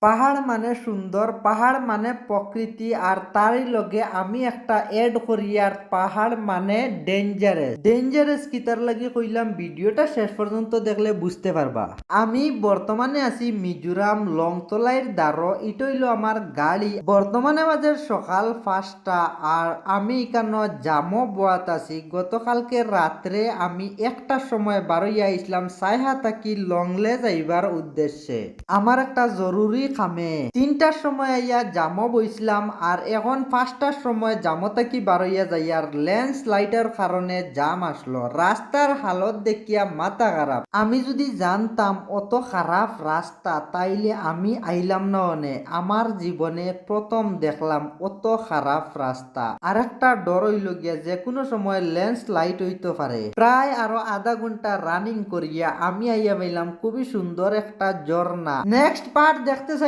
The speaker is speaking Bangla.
পাহাড় মানে সুন্দর, পাহাড় মানে প্রকৃতি, আর তারই লগে আমি একটা এড করি আর পাহাড় মানে ডেঞ্জারাস। ডেঞ্জারাস কিতার লাগি কইলাম, ভিডিওটা শেষ পর্যন্ত দেখলে বুঝতে পারবা। আমি বর্তমানে আছি মিজোরাম লংতলাইর দ্বারো, এটা হইলো আমার গাড়ি। বর্তমানে বাজে সকাল 5টা আর আমি এখানে জামো বোয়াত আছি। গতকালকে রাত্রে আমি একটার সময় বারোইয়া ইসলাম সাইহা থাকি লংলে যাইবার উদ্দেশ্যে আমার একটা জরুরি কামে। 3টার সময় আইয়া জামো বইছিলাম আর এখন 5টার সময় জামো থাকি বারোইয়া যাইয়ার ল্যান্ড স্লাইডের কারণে জাম আসলো। রাস্তার হালত দেখিয়া মাথা খারাপ। আমি যদি জানতাম অত খারাপ রাস্তা তাইলে আমি আইলাম না। অনে আমার জীবনে প্রথম দেখলাম অত খারাপ রাস্তা। আর একটা ডর হইল গিয়া যে কোনো সময় ল্যান্ড স্লাইড হইতে পারে। প্রায় আরো আধা ঘন্টা রানিং করিয়া আমি আইয়া পাইলাম খুবই সুন্দর একটা ঝর্ণা। নেক্সট পার্ট দেখতে